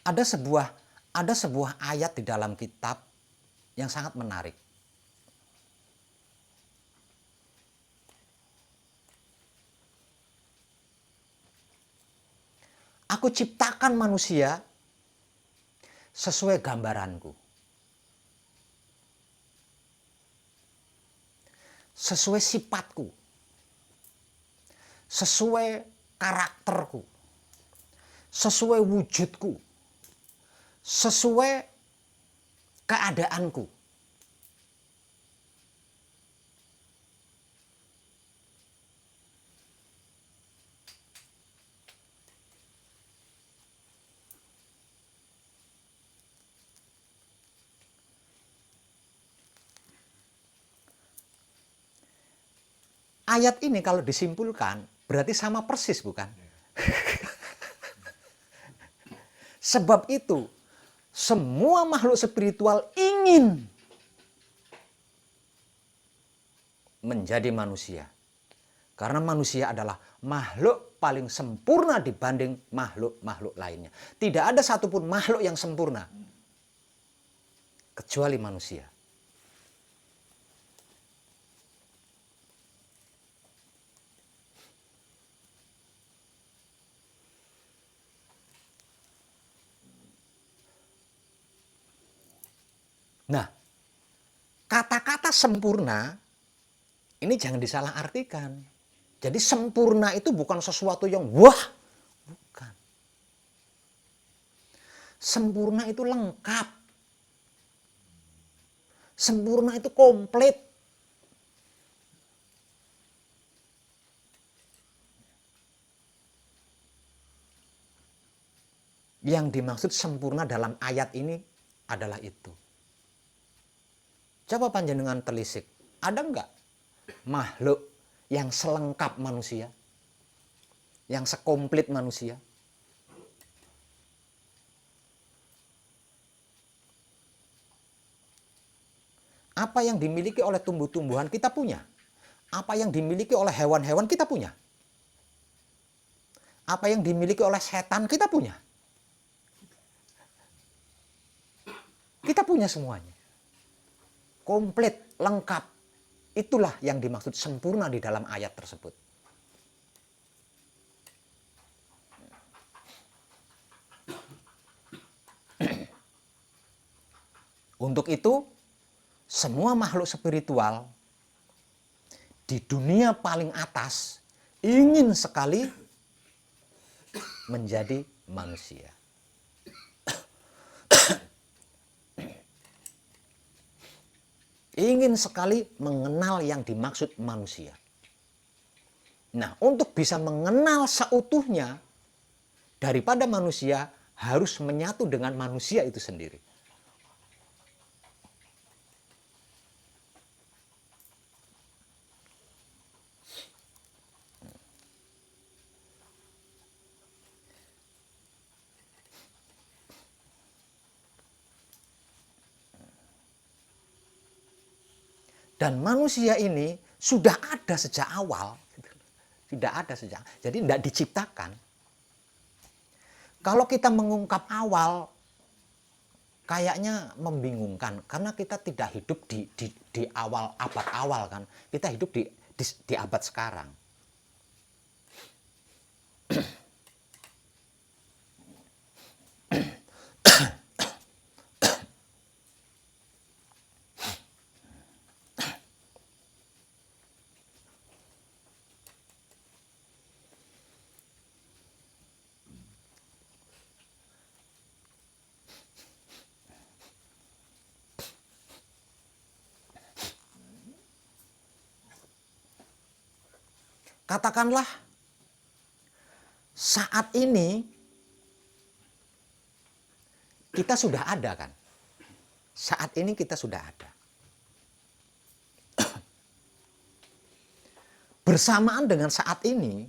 Ada sebuah ayat di dalam kitab yang sangat menarik. Aku ciptakan manusia sesuai gambaranku, sesuai sifatku, sesuai karakterku, sesuai wujudku, sesuai keadaanku. Ayat ini kalau disimpulkan berarti sama persis, bukan? Sebab itu semua makhluk spiritual ingin menjadi manusia. Karena manusia adalah makhluk paling sempurna dibanding makhluk-makhluk lainnya. Tidak ada satupun makhluk yang sempurna kecuali manusia. Nah, kata-kata sempurna ini jangan disalahartikan. Jadi sempurna itu bukan sesuatu yang wah, bukan. Sempurna itu lengkap. Sempurna itu komplit. Yang dimaksud sempurna dalam ayat ini adalah itu. Coba panjenengan telisik, ada enggak makhluk yang selengkap manusia? Yang sekomplit manusia? Apa yang dimiliki oleh tumbuh-tumbuhan kita punya. Apa yang dimiliki oleh hewan-hewan kita punya. Apa yang dimiliki oleh setan kita punya. Kita punya semuanya. Komplit, lengkap. Itulah yang dimaksud sempurna di dalam ayat tersebut. Untuk itu, semua makhluk spiritual di dunia paling atas ingin sekali menjadi manusia. Ingin sekali mengenal yang dimaksud manusia. Nah, untuk bisa mengenal seutuhnya daripada manusia harus menyatu dengan manusia itu sendiri. Dan manusia ini sudah ada sejak awal. Tidak ada sejak. Jadi tidak diciptakan. Kalau kita mengungkap awal, kayaknya membingungkan. Karena kita tidak hidup di awal, abad awal kan. Kita hidup di abad sekarang. Katakanlah saat ini kita sudah ada kan. Saat ini kita sudah ada. Bersamaan dengan saat ini,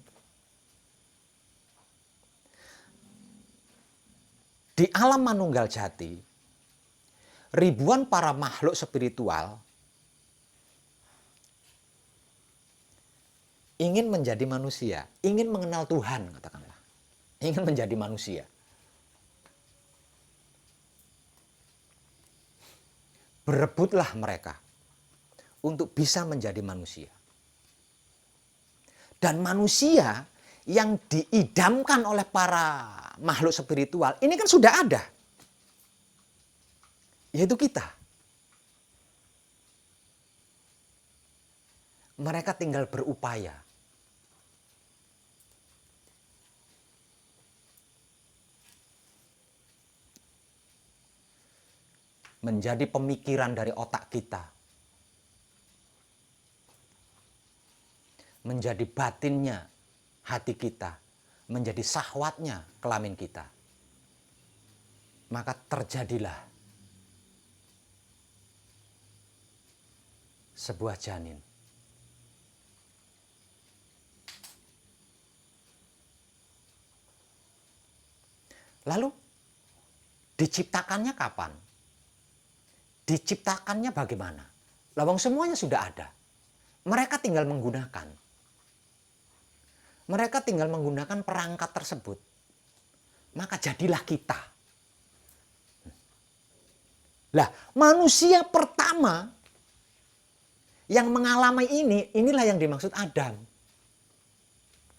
di alam manunggal jati, ribuan para makhluk spiritual ingin menjadi manusia, ingin mengenal Tuhan, katakanlah. Ingin menjadi manusia. berebutlah mereka untuk bisa menjadi manusia. Dan manusia yang diidamkan oleh para makhluk spiritual ini kan sudah ada, yaitu kita. Mereka tinggal berupaya menjadi pemikiran dari otak kita, menjadi batinnya hati kita, menjadi syahwatnya kelamin kita. Maka terjadilah sebuah janin. Lalu diciptakannya kapan? Diciptakannya bagaimana? Lawang semuanya sudah ada. Mereka tinggal menggunakan. Mereka tinggal menggunakan perangkat tersebut. Maka jadilah kita. Lah, manusia pertama yang mengalami inilah yang dimaksud Adam.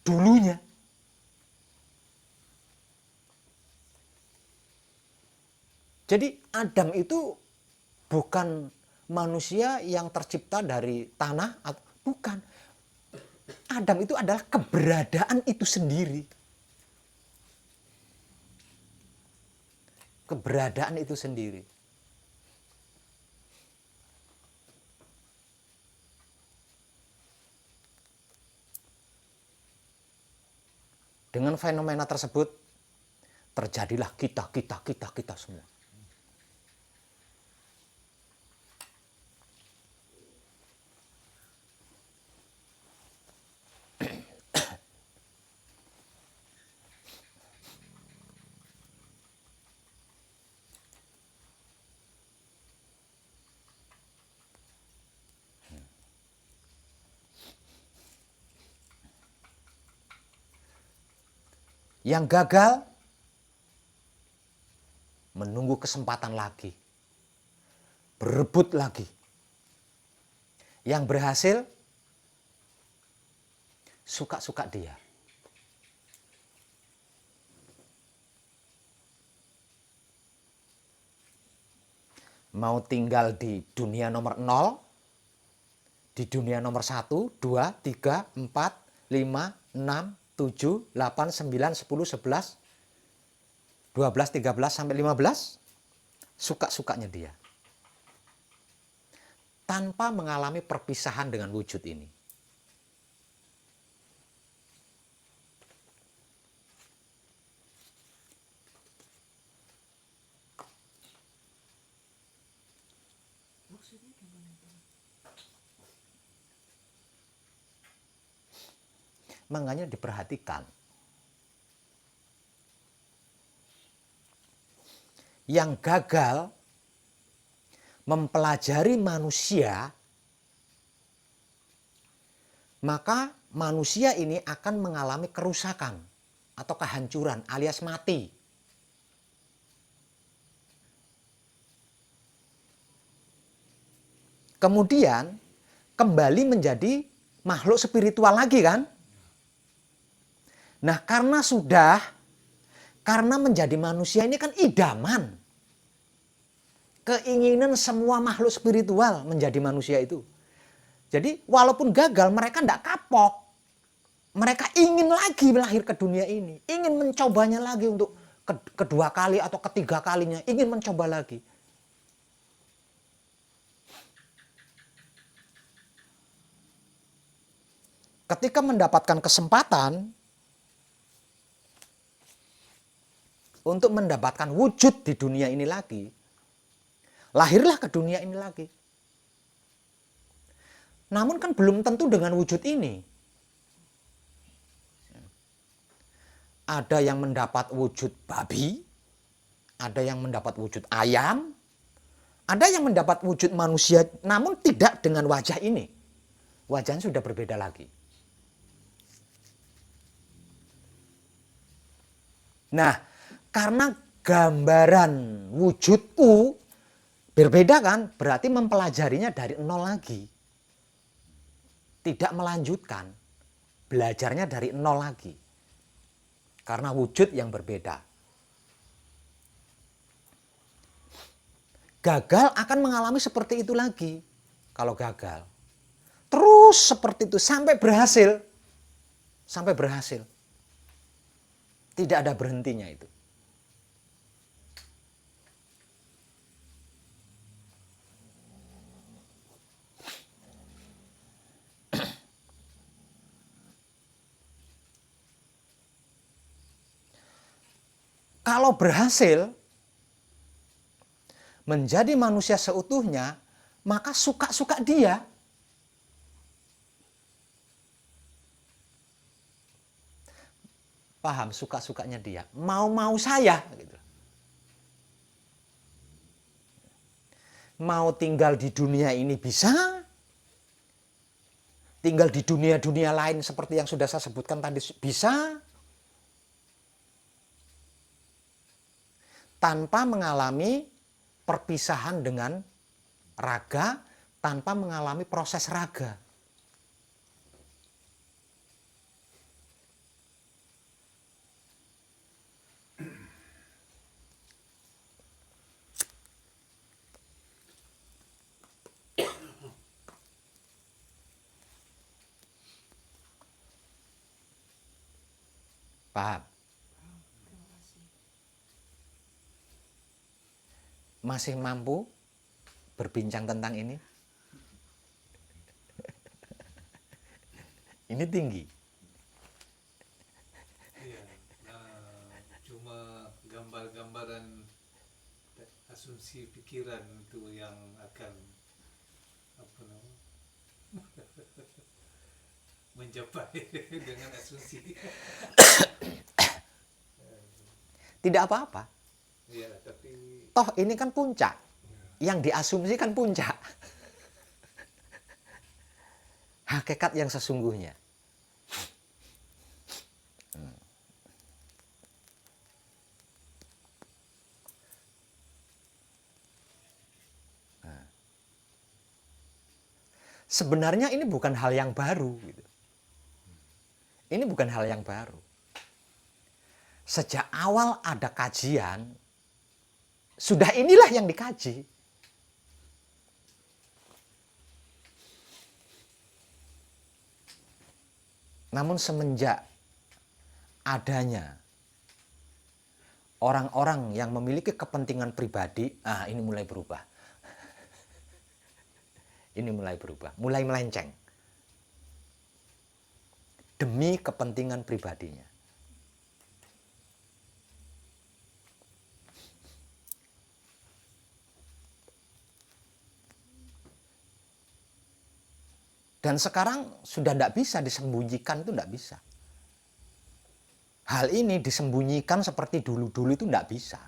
Dulunya. Jadi Adam itu bukan manusia yang tercipta dari tanah, bukan. Adam itu adalah keberadaan itu sendiri. Keberadaan itu sendiri. Dengan fenomena tersebut terjadilah kita semua. Yang gagal menunggu kesempatan lagi, berebut lagi. Yang berhasil suka-suka dia. Mau tinggal di dunia nomor 0, di dunia nomor 1, 2, 3, 4, 5, 6, 7, 8, 9, 10, 11, 12, 13, sampai 15, suka-sukanya dia. Tanpa mengalami perpisahan dengan wujud ini. Makanya diperhatikan. Yang gagal mempelajari manusia, maka manusia ini akan mengalami kerusakan atau kehancuran alias mati. Kemudian kembali menjadi makhluk spiritual lagi kan? Nah, karena menjadi manusia ini kan idaman. Keinginan semua makhluk spiritual menjadi manusia itu. Jadi walaupun gagal mereka tidak kapok. Mereka ingin lagi lahir ke dunia ini. Ingin mencobanya lagi untuk kedua kali atau ketiga kalinya. Ingin mencoba lagi. Ketika mendapatkan kesempatan untuk mendapatkan wujud di dunia ini lagi, lahirlah ke dunia ini lagi. Namun kan belum tentu dengan wujud ini. Ada yang mendapat wujud babi, ada yang mendapat wujud ayam, ada yang mendapat wujud manusia, namun tidak dengan wajah ini. Wajahnya sudah berbeda lagi. Nah, karena gambaran wujudku Berbeda kan? Berarti mempelajarinya dari nol lagi. Tidak melanjutkan. Belajarnya dari nol lagi. Karena wujud yang berbeda. Gagal akan mengalami seperti itu lagi. Kalau gagal. Terus seperti itu sampai berhasil. Sampai berhasil. Tidak ada berhentinya itu. Kalau berhasil menjadi manusia seutuhnya, maka suka-suka dia. Paham, suka-sukanya dia. Mau-mau saya. Gitu. Mau tinggal di dunia ini bisa. Tinggal di dunia-dunia lain seperti yang sudah saya sebutkan tadi bisa. Tanpa mengalami perpisahan dengan raga, tanpa mengalami proses raga. Paham? Masih mampu berbincang tentang ini? Ini tinggi. Iya, cuma gambar-gambaran asumsi pikiran itu yang akan apa namanya mencapai dengan asumsi. Tidak apa-apa. Iya, tapi Toh ini kan puncak. Yang diasumsi kan puncak. Hakikat yang sesungguhnya. Sebenarnya ini bukan hal yang baru. Gitu. Ini bukan hal yang baru. Sejak awal ada kajian, sudah inilah yang dikaji. Namun semenjak adanya orang-orang yang memiliki kepentingan pribadi, ini mulai berubah. Ini mulai berubah, mulai melenceng. Demi kepentingan pribadinya. Dan sekarang sudah tidak bisa disembunyikan, itu tidak bisa. Hal ini disembunyikan seperti dulu-dulu itu tidak bisa.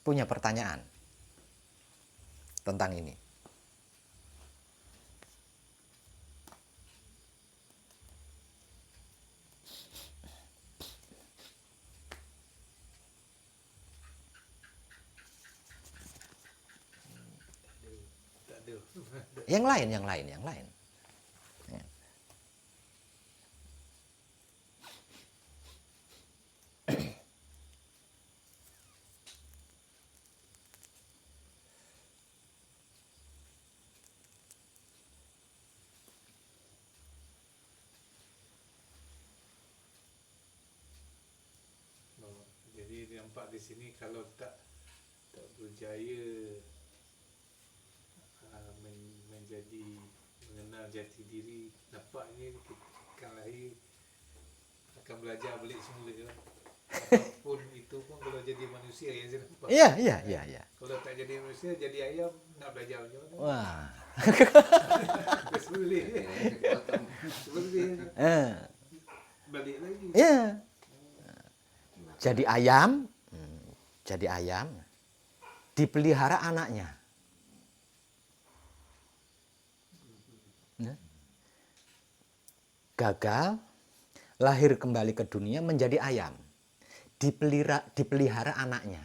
Punya pertanyaan tentang ini? tak ada. Yang lain. Ya. Jadi nampak di sini kalau tak berjaya menjadi mengenal jati diri, nampaknya kita akan lahir, akan belajar balik semula. apapun itu pun kalau jadi manusia yang saya nampak. Iya, iya, iya, iya. Kalau tak jadi manusia jadi ayam nak belajar macam mana? Wah. Seperti seperti Eh, balik lagi. iya. Jadi ayam, jadi ayam, dipelihara anaknya. Nah, gagal, lahir kembali ke dunia menjadi ayam. Dipelihara anaknya.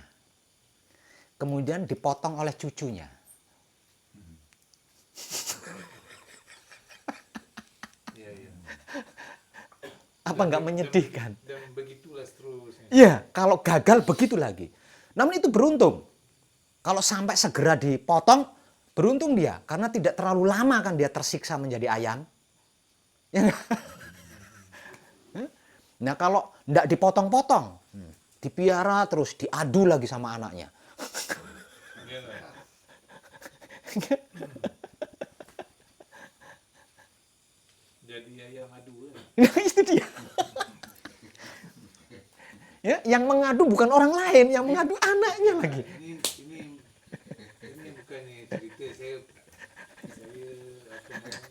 Kemudian dipotong oleh cucunya. Iya, iya. Apa nggak menyedihkan? Dan begitulah seterusnya. Iya, kalau gagal begitu lagi. Namun itu beruntung. Kalau sampai segera dipotong, beruntung dia. Karena tidak terlalu lama kan dia tersiksa menjadi ayam. Ya nggak? Nah kalau tidak dipotong-potong, dipiara terus diadu lagi sama anaknya. Iya lah. Jadi ayam adu lah. Nah, itu dia. Ya, yang mengadu bukan orang lain, yang mengadu anaknya lagi. Ini bukannya cerita saya apa namanya?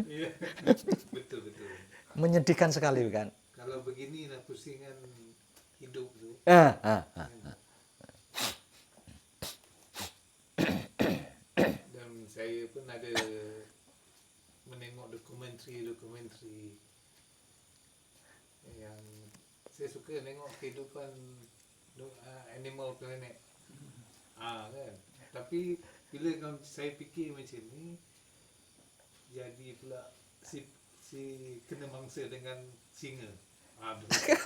Iya, betul betul. Menyedihkan sekali kan. Kalau begini lah pusingan hidup tu. Dan saya pun ada menengok dokumentari yang saya suka tengok kehidupan Animal Planet. Kan. Tapi bila saya fikir macam ni, jadi pula si kena mangsa dengan singa. Betul.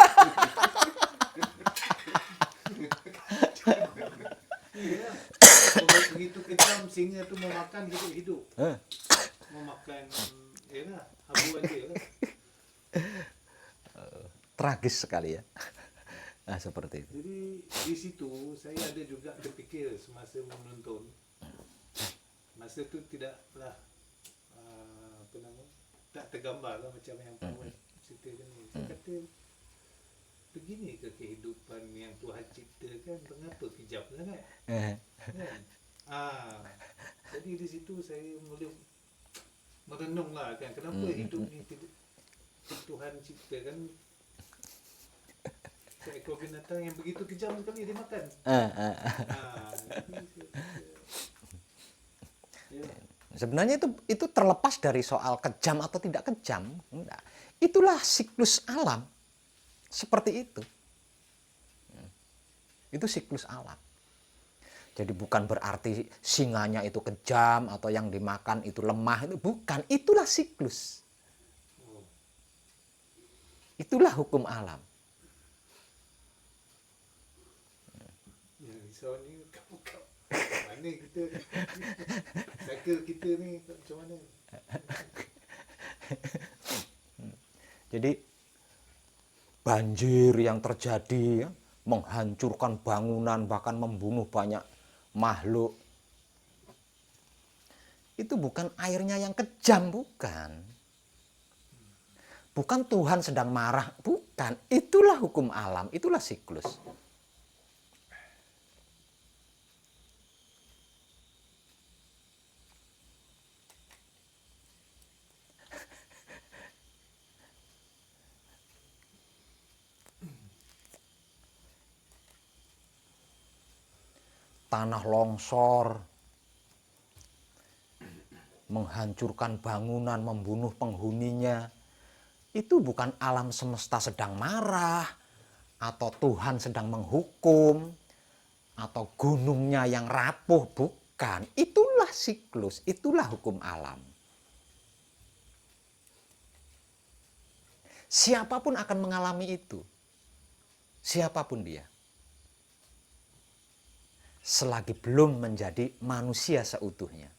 Ya, kalau begitu kejam singa tu mau makan kita hidup. Mau makan yalah, habuan dia lah. Tragis sekali ya. Nah, seperti itu. Jadi di situ saya ada juga terfikir semasa menonton. Masa tu tidaklah apa nama, tak tergambar lah macam yang Pak Wan ceritakan ni. Saya kata begini ke kehidupan yang Tuhan ciptakan, mengapa kejam sangat? Kan? Jadi di situ saya mula merenung lah kan, kenapa hidup ni Tuhan ciptakan seekor binatang yang begitu kejam sekali dia makan. Sebenarnya itu terlepas dari soal kejam atau tidak kejam. Enggak. Itulah siklus alam. Seperti itu. Itu siklus alam. Jadi bukan berarti singanya itu kejam atau yang dimakan itu lemah. Itu bukan. Itulah siklus. Itulah hukum alam. Ya, risau ni kau mana kita cycle kita ni macam mana? Jadi banjir yang terjadi ya, menghancurkan bangunan bahkan membunuh banyak makhluk. Itu bukan airnya yang kejam, bukan. Bukan Tuhan sedang marah, bukan. Itulah hukum alam, itulah siklus. Tanah longsor, menghancurkan bangunan, membunuh penghuninya. Itu bukan alam semesta sedang marah, atau Tuhan sedang menghukum, atau gunungnya yang rapuh, bukan. Itulah siklus, itulah hukum alam. Siapapun akan mengalami itu. Siapapun dia. Selagi belum menjadi manusia seutuhnya.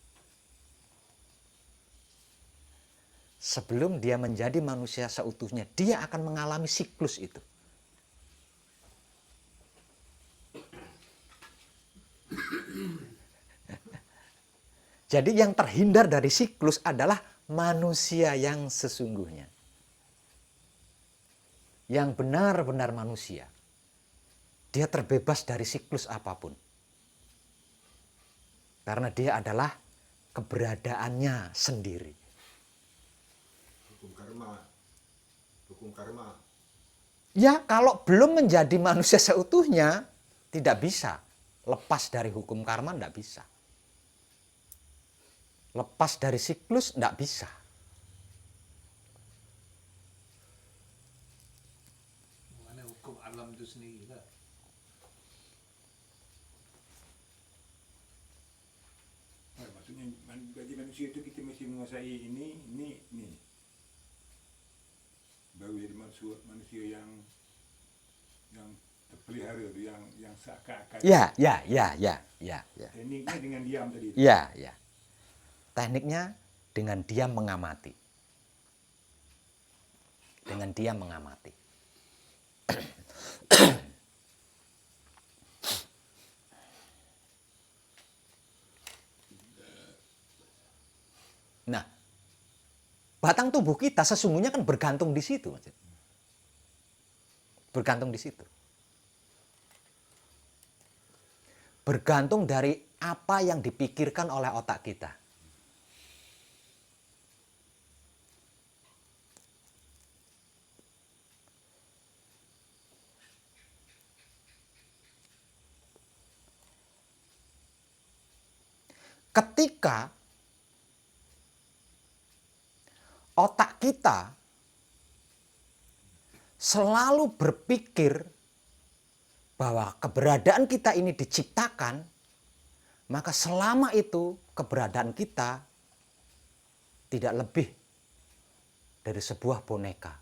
Sebelum dia menjadi manusia seutuhnya, dia akan mengalami siklus itu. Jadi yang terhindar dari siklus adalah manusia yang sesungguhnya. Yang benar-benar manusia. Dia terbebas dari siklus apapun. Karena dia adalah keberadaannya sendiri. Hukum karma. Hukum karma. Ya, kalau belum menjadi manusia seutuhnya, tidak bisa. Lepas dari hukum karma, tidak bisa. Lepas dari siklus, tidak bisa. Mana hukum alam itu sendiri lah. Maksudnya bagi manusia itu kita mesti menguasai ini. Baru jadi manusia yang terpelihara itu, yang seakan-akan. Ya. Tekniknya dengan diam tadi. Ya. Tekniknya dengan diam mengamati. Dengan diam mengamati. Nah, batang tubuh kita sesungguhnya kan bergantung di situ. Bergantung di situ. Bergantung dari apa yang dipikirkan oleh otak kita. Ketika otak kita selalu berpikir bahwa keberadaan kita ini diciptakan, maka selama itu keberadaan kita tidak lebih dari sebuah boneka.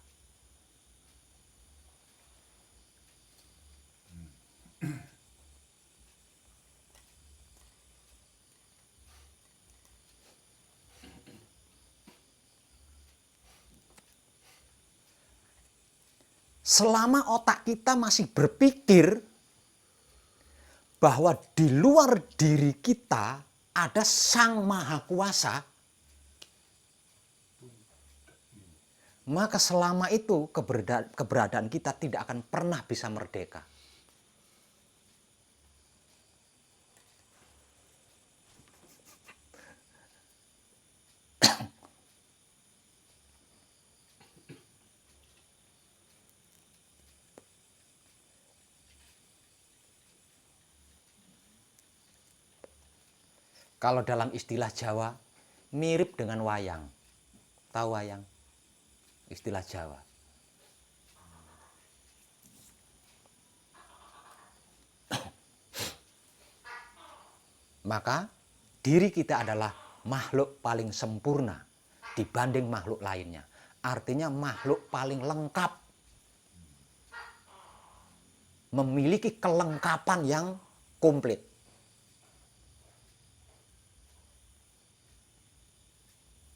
Selama otak kita masih berpikir bahwa di luar diri kita ada Sang Maha Kuasa, maka selama itu keberadaan kita tidak akan pernah bisa merdeka. Kalau dalam istilah Jawa, mirip dengan wayang. Tahu wayang? Istilah Jawa. Maka diri kita adalah makhluk paling sempurna dibanding makhluk lainnya. Artinya makhluk paling lengkap. Memiliki kelengkapan yang komplit.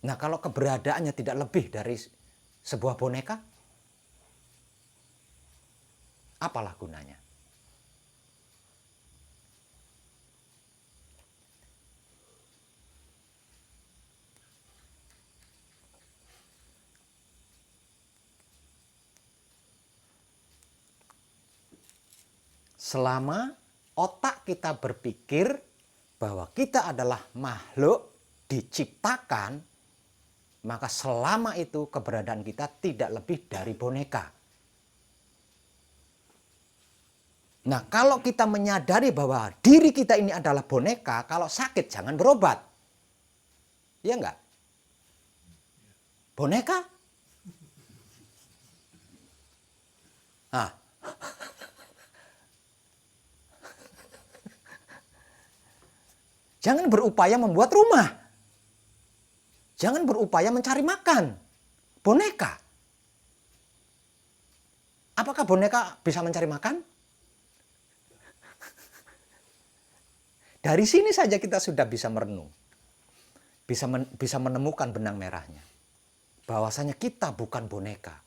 Nah, kalau keberadaannya tidak lebih dari sebuah boneka, apalah gunanya? Selama otak kita berpikir bahwa kita adalah makhluk diciptakan, maka selama itu keberadaan kita tidak lebih dari boneka. Nah, kalau kita menyadari bahwa diri kita ini adalah boneka, kalau sakit jangan berobat. Iya enggak? Boneka? Nah. Jangan berupaya membuat rumah. Jangan berupaya mencari makan. Boneka. Apakah boneka bisa mencari makan? Dari sini saja kita sudah bisa merenung. Bisa menemukan benang merahnya. Bahwasanya kita bukan boneka.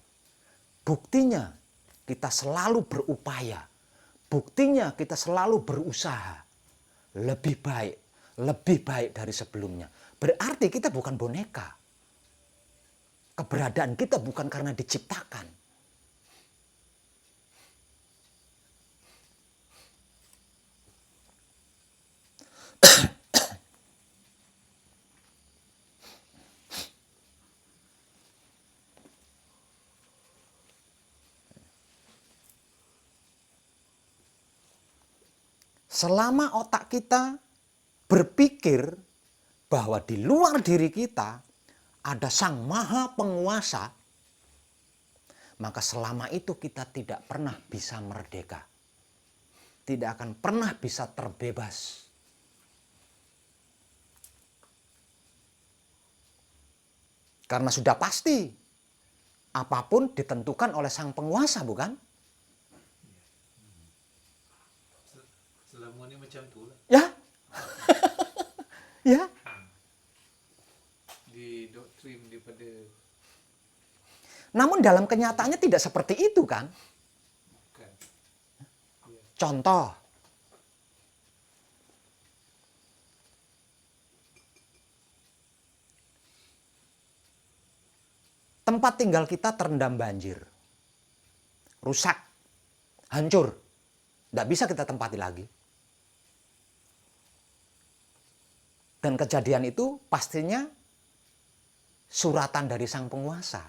Buktinya kita selalu berupaya. Buktinya kita selalu berusaha. Lebih baik dari sebelumnya. Berarti kita bukan boneka. Keberadaan kita bukan karena diciptakan. Selama otak kita berpikir bahwa di luar diri kita ada Sang Maha Penguasa, maka selama itu kita tidak pernah bisa merdeka. Tidak akan pernah bisa terbebas. Karena sudah pasti apapun ditentukan oleh Sang Penguasa, bukan? Selama ini macam tu lah. Ya. Ya. Di doktrin daripada Namun dalam kenyataannya tidak seperti itu, kan? bukan. Ya. Contoh, tempat tinggal kita terendam banjir, rusak, hancur, tidak bisa kita tempati lagi. Dan kejadian itu pastinya suratan dari Sang Penguasa.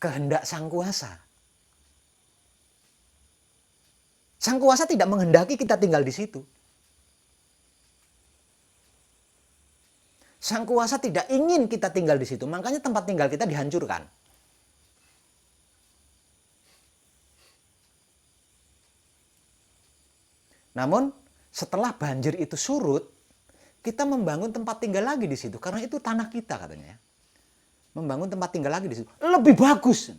Kehendak Sang Kuasa. Sang Kuasa tidak menghendaki kita tinggal di situ. Sang Kuasa tidak ingin kita tinggal di situ, makanya tempat tinggal kita dihancurkan. Namun setelah banjir itu surut, kita membangun tempat tinggal lagi di situ, karena itu tanah kita katanya. Membangun tempat tinggal lagi di situ, lebih bagus.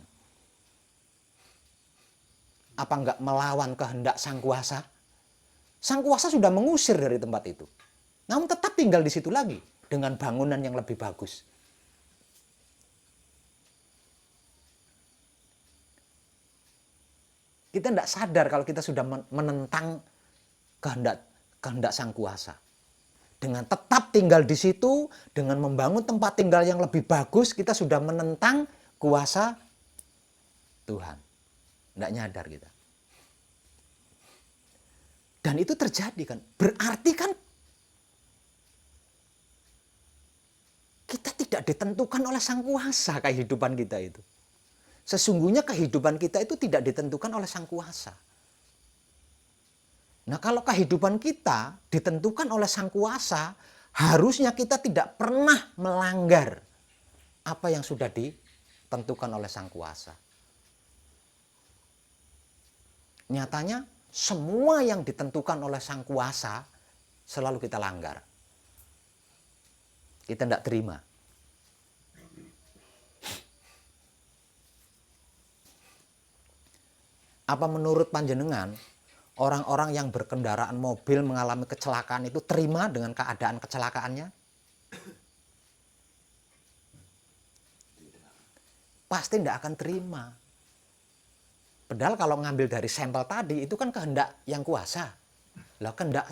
Apa enggak melawan kehendak Sang Kuasa? Sang Kuasa sudah mengusir dari tempat itu, namun tetap tinggal di situ lagi dengan bangunan yang lebih bagus. Kita tidak sadar kalau kita sudah menentang kehendak Sang Kuasa. Dengan tetap tinggal di situ, dengan membangun tempat tinggal yang lebih bagus, kita sudah menentang kuasa Tuhan. Tidak nyadar kita. Dan itu terjadi, kan? Berarti kan kita tidak ditentukan oleh Sang Kuasa kehidupan kita itu. Sesungguhnya kehidupan kita itu tidak ditentukan oleh Sang Kuasa. Nah, kalau kehidupan kita ditentukan oleh Sang Kuasa, harusnya kita tidak pernah melanggar apa yang sudah ditentukan oleh Sang Kuasa. Nyatanya, semua yang ditentukan oleh Sang Kuasa selalu kita langgar. Kita tidak terima. Apa menurut panjenengan, orang-orang yang berkendaraan mobil mengalami kecelakaan itu terima dengan keadaan kecelakaannya? Pasti tidak akan terima. Padahal kalau ngambil dari sampel tadi itu kan kehendak yang kuasa. Lah kehendak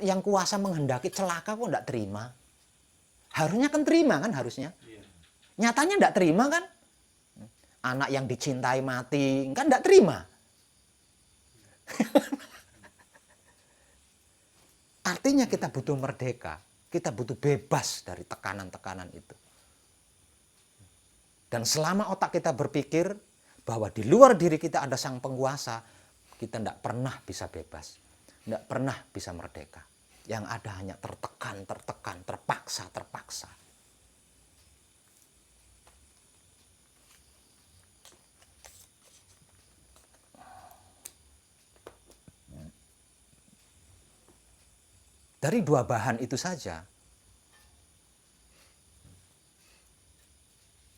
yang kuasa menghendaki celaka kok tidak terima? Harusnya kan terima, kan harusnya. Nyatanya tidak terima, kan? Anak yang dicintai mati kan tidak terima. Artinya kita butuh merdeka, kita butuh bebas dari tekanan-tekanan itu. Dan selama otak kita berpikir bahwa di luar diri kita ada Sang Penguasa, kita tidak pernah bisa bebas, tidak pernah bisa merdeka. Yang ada hanya tertekan, terpaksa. Dari dua bahan itu saja,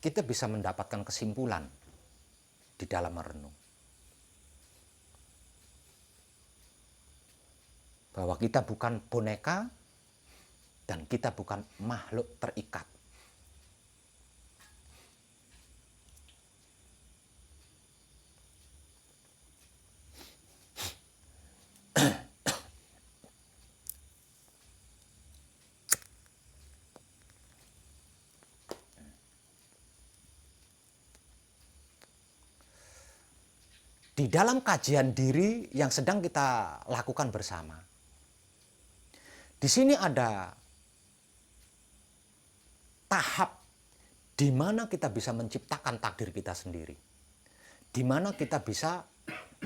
kita bisa mendapatkan kesimpulan di dalam merenung. Bahwa kita bukan boneka dan kita bukan makhluk terikat. Di dalam kajian diri yang sedang kita lakukan bersama, di sini ada tahap di mana kita bisa menciptakan takdir kita sendiri, di mana kita bisa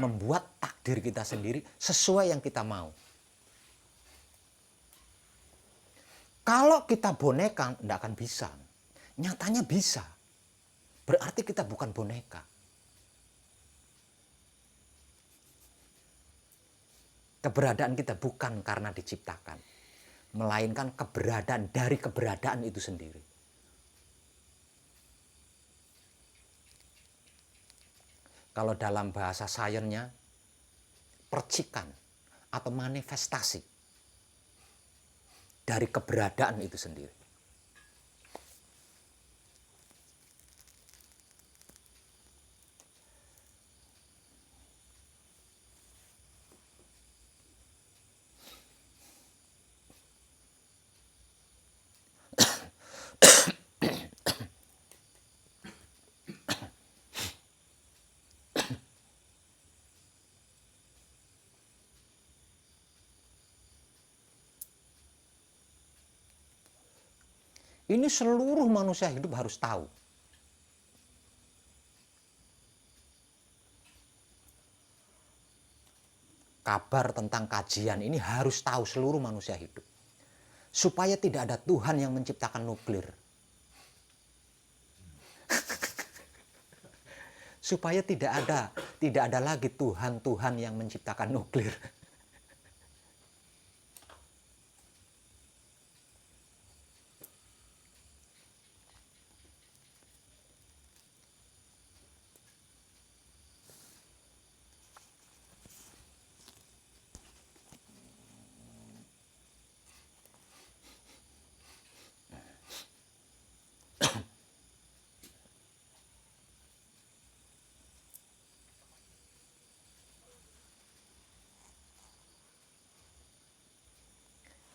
membuat takdir kita sendiri sesuai yang kita mau. Kalau kita boneka, tidak akan bisa. Nyatanya bisa. Berarti kita bukan boneka. Keberadaan kita bukan karena diciptakan, melainkan keberadaan dari keberadaan itu sendiri. Kalau dalam bahasa sainsnya, percikan atau manifestasi dari keberadaan itu sendiri. Ini seluruh manusia hidup harus tahu. Kabar tentang kajian ini harus tahu seluruh manusia hidup. Supaya tidak ada Tuhan yang menciptakan nuklir. Supaya tidak ada lagi Tuhan yang menciptakan nuklir.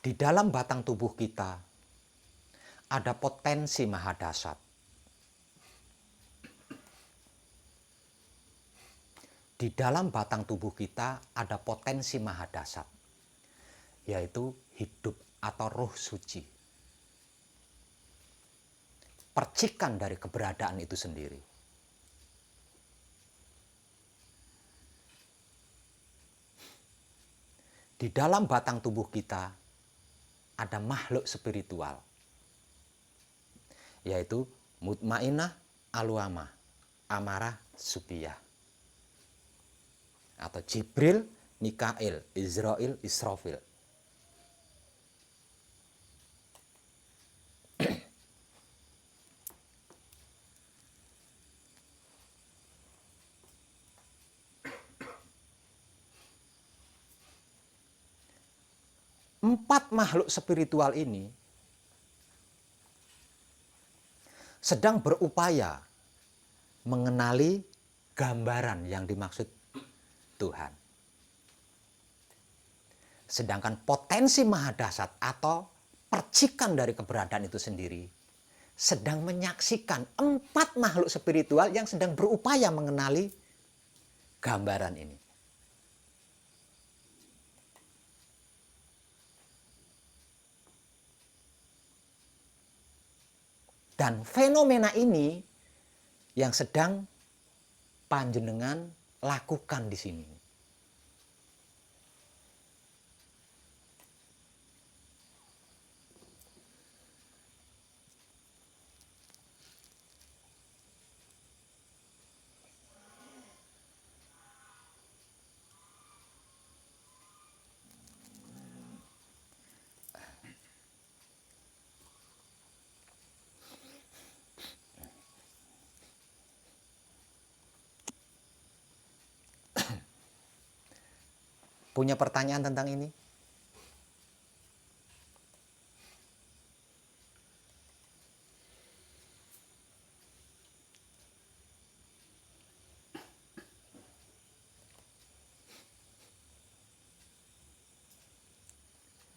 Di dalam batang tubuh kita ada potensi mahadasat. Di dalam batang tubuh kita ada potensi mahadasat, yaitu hidup atau roh suci. Percikan dari keberadaan itu sendiri. Di dalam batang tubuh kita ada makhluk spiritual, yaitu mutmainah, aluamah, amarah, supiyah, atau Jibril, Mikail, Israel, Israfil. Empat makhluk spiritual ini sedang berupaya mengenali gambaran yang dimaksud Tuhan. Sedangkan potensi mahadasat atau percikan dari keberadaan itu sendiri sedang menyaksikan empat makhluk spiritual yang sedang berupaya mengenali gambaran ini. Dan fenomena ini yang sedang panjenengan lakukan di sini. Punya pertanyaan tentang ini?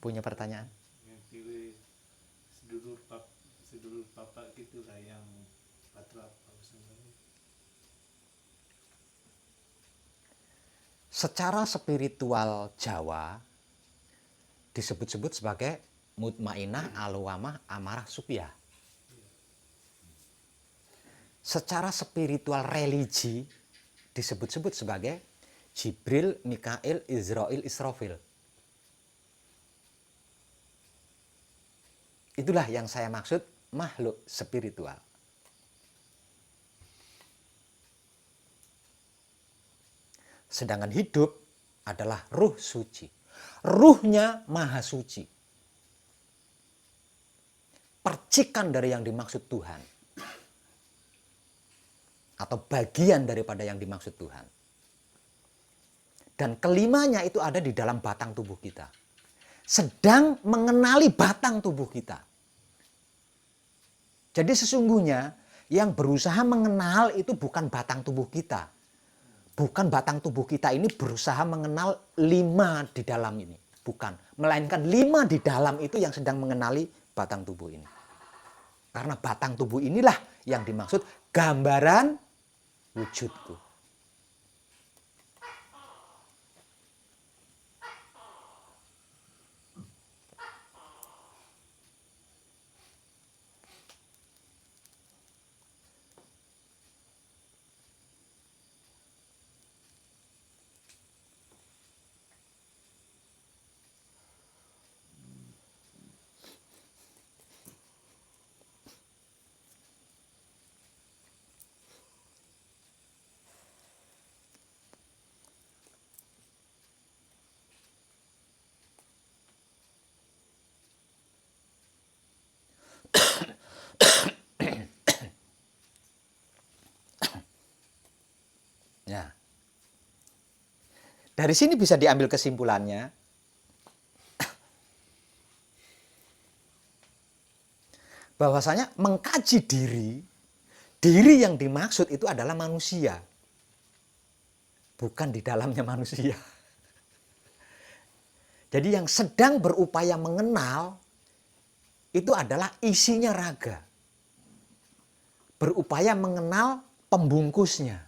Punya pertanyaan? Yang pilih sedulur papa gitulah yang patra apa sebenarnya. secara spiritual Jawa disebut-sebut sebagai mutmainah, alawamah, amarah, supyah. Secara spiritual religi disebut-sebut sebagai Jibril, Mikail, Israil, Israfil. Itulah yang saya maksud makhluk spiritual. Sedangkan hidup adalah ruh suci. Ruhnya maha suci. Percikan dari yang dimaksud Tuhan. Atau bagian daripada yang dimaksud Tuhan. Dan kelimanya itu ada di dalam batang tubuh kita. Sedang mengenali batang tubuh kita. Jadi sesungguhnya yang berusaha mengenal itu bukan batang tubuh kita. Bukan batang tubuh kita ini berusaha mengenal 5 di dalam ini. Bukan. Melainkan 5 di dalam itu yang sedang mengenali batang tubuh ini. Karena batang tubuh inilah yang dimaksud gambaran wujudku. Ya. Dari sini bisa diambil kesimpulannya bahwasanya mengkaji diri yang dimaksud itu adalah manusia. Bukan di dalamnya manusia. Jadi yang sedang berupaya mengenal itu adalah isinya raga. Berupaya mengenal pembungkusnya.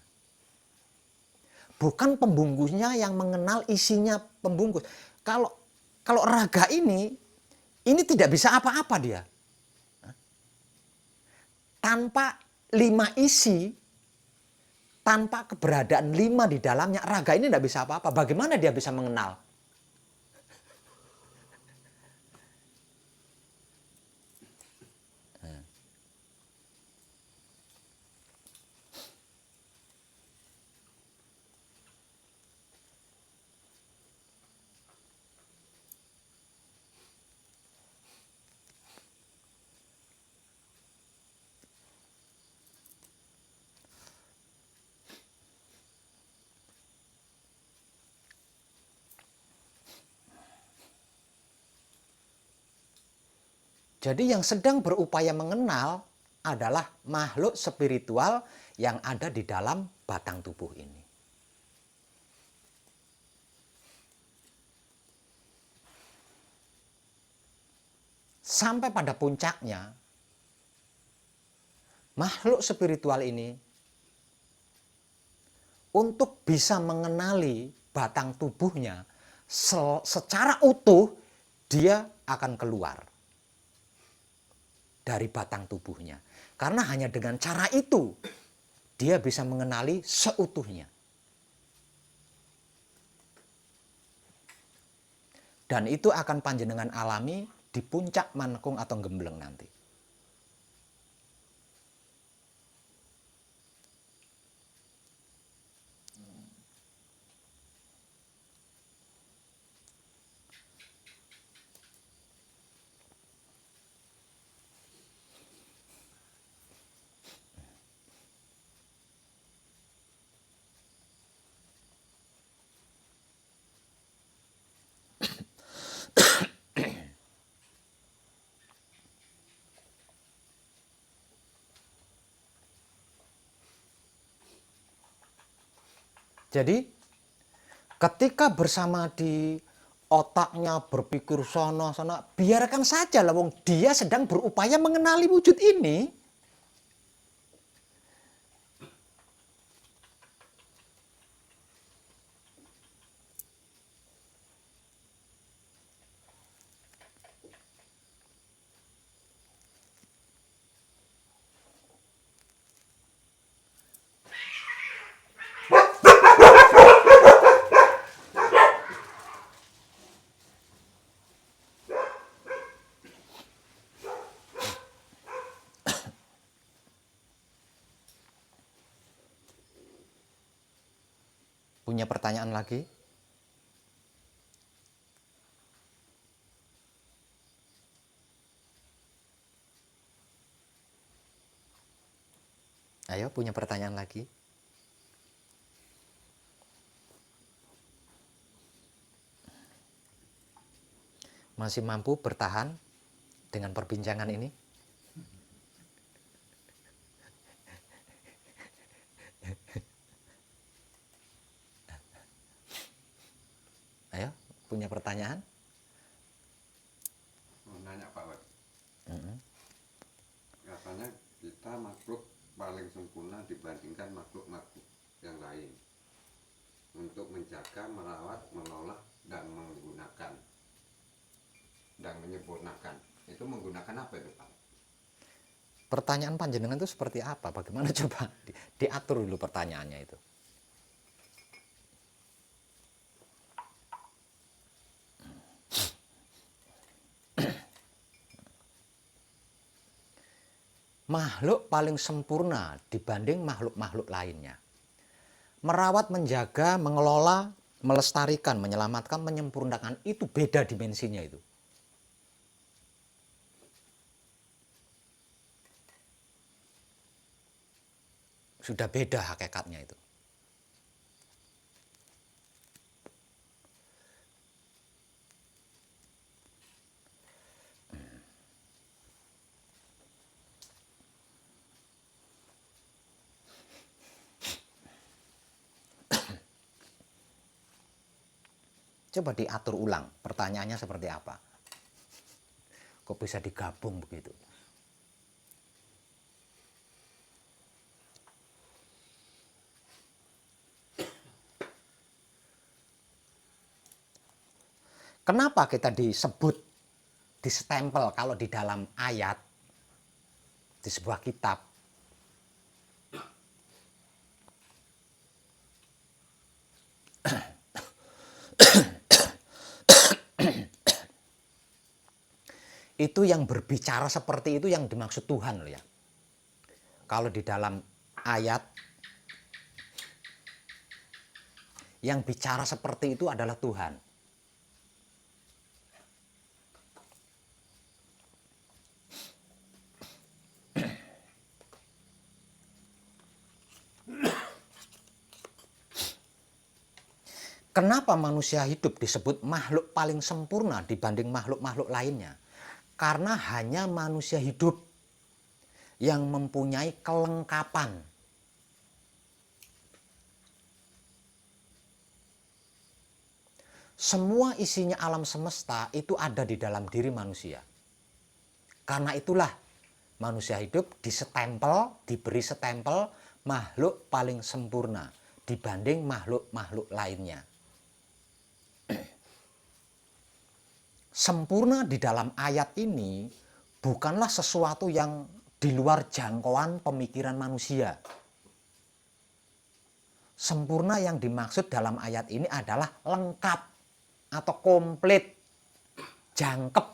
Bukan pembungkusnya yang mengenal isinya pembungkus. Kalau raga ini tidak bisa apa-apa dia. Tanpa 5 isi, tanpa keberadaan 5 di dalamnya, raga ini tidak bisa apa-apa. Bagaimana dia bisa mengenal? Jadi yang sedang berupaya mengenal adalah makhluk spiritual yang ada di dalam batang tubuh ini. Sampai pada puncaknya, makhluk spiritual ini untuk bisa mengenali batang tubuhnya secara utuh, dia akan keluar dari batang tubuhnya. Karena hanya dengan cara itu dia bisa mengenali seutuhnya. Dan itu akan panjenengan alami di puncak Mankung atau Gembleng nanti. Jadi ketika bersama di otaknya berpikir sana, biarkan saja lah, wong dia sedang berupaya mengenali wujud ini. punya pertanyaan lagi? Ayo, punya pertanyaan lagi? Masih mampu bertahan dengan perbincangan ini? Ayo, punya pertanyaan? Mau nanya Pak Wad, Mm-mm. katanya kita makhluk paling sempurna dibandingkan makhluk-makhluk yang lain untuk menjaga, merawat, mengolah, dan menggunakan dan menyempurnakan. Itu menggunakan apa itu Pak? Pertanyaan panjenengan itu seperti apa? Bagaimana coba diatur dulu pertanyaannya itu. Makhluk paling sempurna dibanding makhluk-makhluk lainnya. Merawat, menjaga, mengelola, melestarikan, menyelamatkan, menyempurnakan itu beda dimensinya itu. Sudah beda hakikatnya itu. Coba diatur ulang, pertanyaannya seperti apa? Kok bisa digabung begitu? Kenapa kita disebut, distempel kalau di dalam ayat, di sebuah kitab, itu yang berbicara seperti itu yang dimaksud Tuhan loh ya. Kalau di dalam ayat yang bicara seperti itu adalah Tuhan. Kenapa manusia hidup disebut makhluk paling sempurna dibanding makhluk-makhluk lainnya? Karena hanya manusia hidup yang mempunyai kelengkapan. Semua isinya alam semesta itu ada di dalam diri manusia. Karena itulah manusia hidup disestempel, diberi stempel makhluk paling sempurna dibanding makhluk-makhluk lainnya. Sempurna di dalam ayat ini bukanlah sesuatu yang di luar jangkauan pemikiran manusia. Sempurna yang dimaksud dalam ayat ini adalah lengkap atau komplit, jangkep.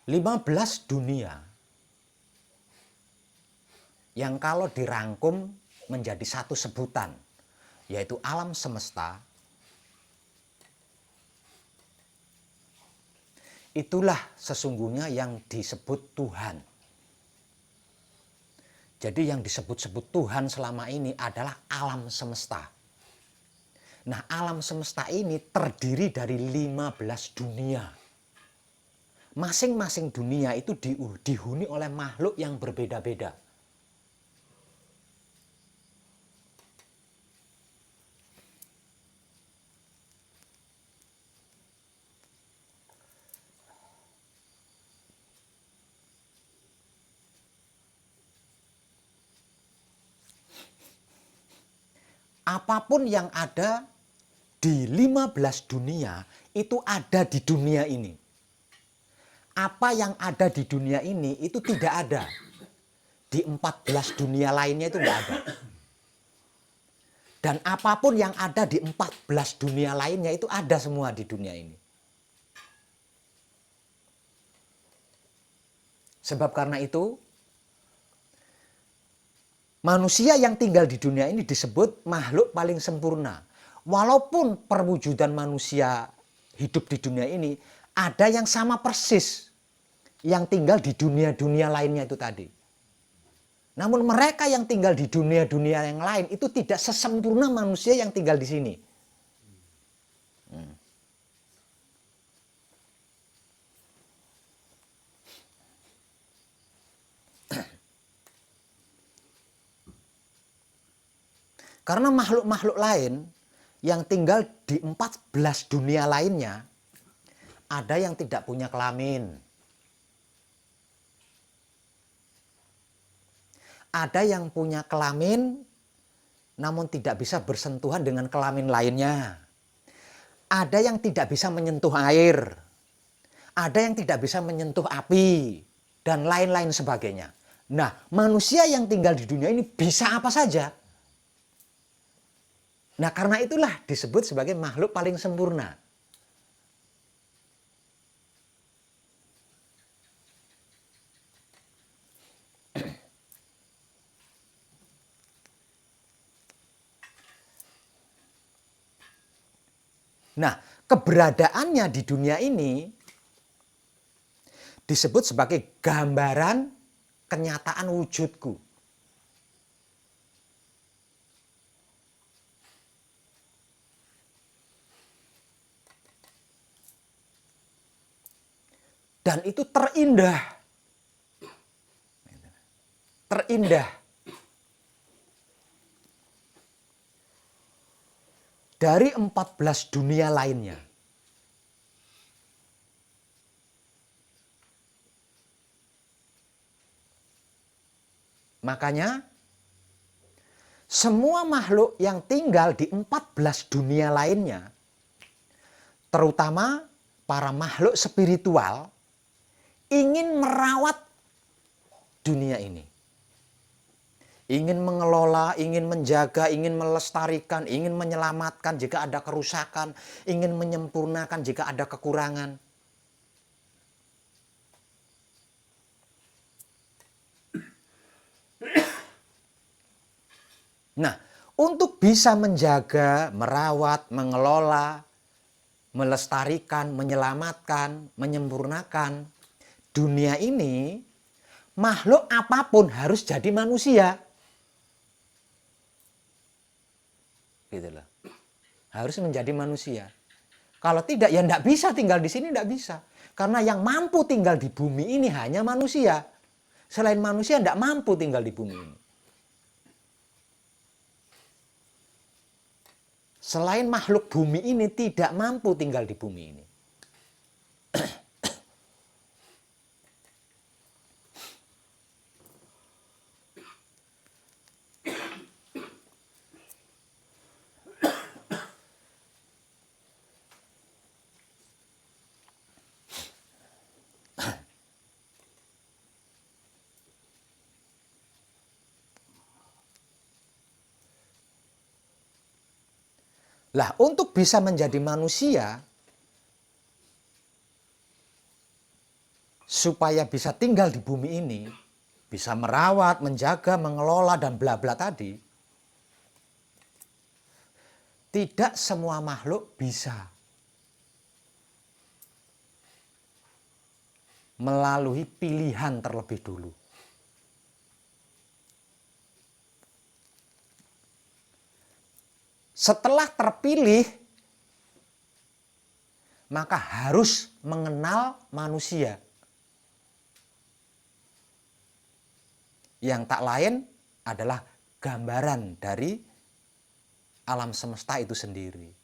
15 dunia yang kalau dirangkum menjadi satu sebutan, yaitu alam semesta, itulah sesungguhnya yang disebut Tuhan. Jadi yang disebut-sebut Tuhan selama ini adalah alam semesta. Nah, alam semesta ini terdiri dari 15 dunia. Masing-masing dunia itu dihuni oleh makhluk yang berbeda-beda. Apapun yang ada di 15 dunia itu ada di dunia ini. Apa yang ada di dunia ini itu tidak ada. Di 14 dunia lainnya itu tidak ada. Dan apapun yang ada di 14 dunia lainnya itu ada semua di dunia ini. Sebab karena itu manusia yang tinggal di dunia ini disebut makhluk paling sempurna. Walaupun perwujudan manusia hidup di dunia ini ada yang sama persis yang tinggal di dunia-dunia lainnya itu tadi. Namun mereka yang tinggal di dunia-dunia yang lain itu tidak sesempurna manusia yang tinggal di sini. Karena makhluk-makhluk lain yang tinggal di 14 dunia lainnya, ada yang tidak punya kelamin. Ada yang punya kelamin namun tidak bisa bersentuhan dengan kelamin lainnya. Ada yang tidak bisa menyentuh air. Ada yang tidak bisa menyentuh api dan lain-lain sebagainya. Nah, manusia yang tinggal di dunia ini bisa apa saja. Nah, karena itulah disebut sebagai makhluk paling sempurna. Nah, keberadaannya di dunia ini disebut sebagai gambaran kenyataan wujudku. Dan itu terindah. Terindah. Dari 14 dunia lainnya. Makanya semua makhluk yang tinggal di 14 dunia lainnya, terutama para makhluk spiritual, ingin merawat dunia ini. Ingin mengelola, ingin menjaga, ingin melestarikan, ingin menyelamatkan jika ada kerusakan, ingin menyempurnakan jika ada kekurangan. Nah, untuk bisa menjaga, merawat, mengelola, melestarikan, menyelamatkan, menyempurnakan dunia ini, makhluk apapun harus jadi manusia. Gitu loh. Harus menjadi manusia. Kalau tidak, ya tidak bisa tinggal di sini, tidak bisa. Karena yang mampu tinggal di bumi ini hanya manusia. Selain manusia tidak mampu tinggal di bumi ini. Selain makhluk bumi ini tidak mampu tinggal di bumi ini. Lah, untuk bisa menjadi manusia, supaya bisa tinggal di bumi ini, bisa merawat, menjaga, mengelola, dan bla bla tadi, tidak semua makhluk bisa melalui pilihan terlebih dulu. Setelah terpilih, maka harus mengenal manusia. Yang tak lain adalah gambaran dari alam semesta itu sendiri.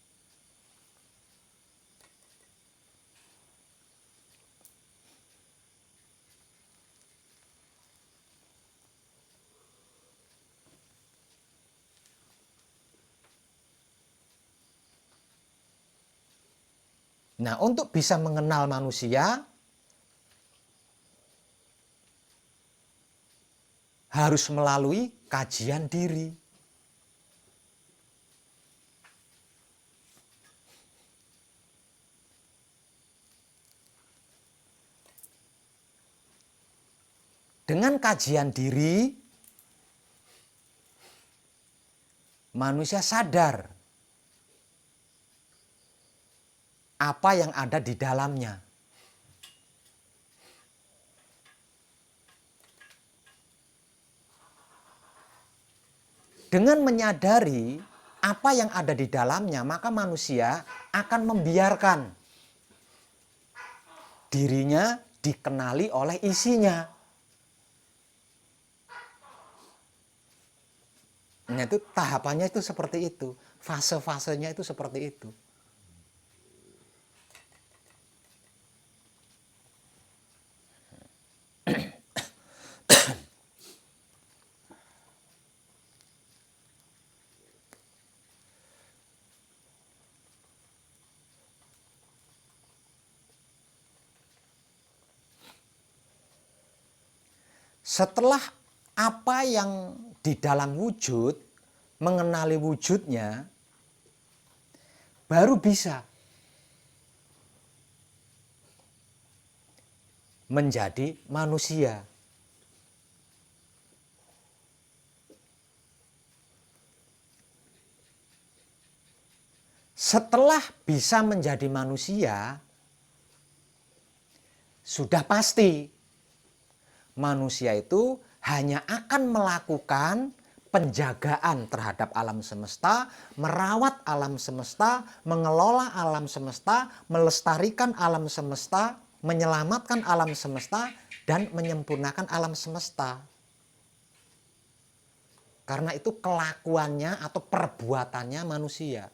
Nah, untuk bisa mengenal manusia, harus melalui kajian diri. Dengan kajian diri, manusia sadar apa yang ada di dalamnya. Dengan menyadari apa yang ada di dalamnya, maka manusia akan membiarkan dirinya dikenali oleh isinya. Nah, itu tahapannya itu seperti itu, fase-fasenya itu seperti itu. Setelah apa yang di dalam wujud, mengenali wujudnya, baru bisa menjadi manusia. Setelah bisa menjadi manusia, sudah pasti manusia itu hanya akan melakukan penjagaan terhadap alam semesta, merawat alam semesta, mengelola alam semesta, melestarikan alam semesta, menyelamatkan alam semesta, dan menyempurnakan alam semesta. Karena itu kelakuannya atau perbuatannya manusia.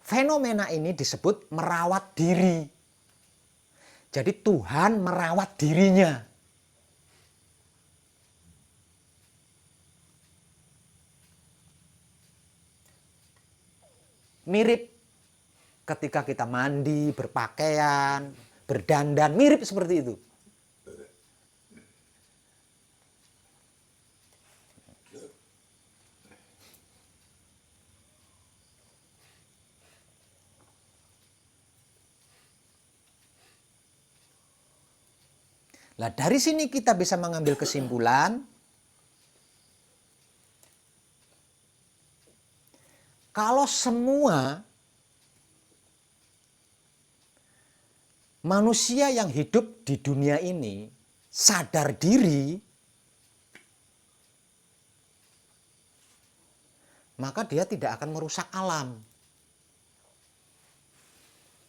Fenomena ini disebut merawat diri. Jadi Tuhan merawat dirinya. Mirip ketika kita mandi, berpakaian, berdandan, mirip seperti itu. Nah, dari sini kita bisa mengambil kesimpulan kalau semua manusia yang hidup di dunia ini sadar diri, maka dia tidak akan merusak alam,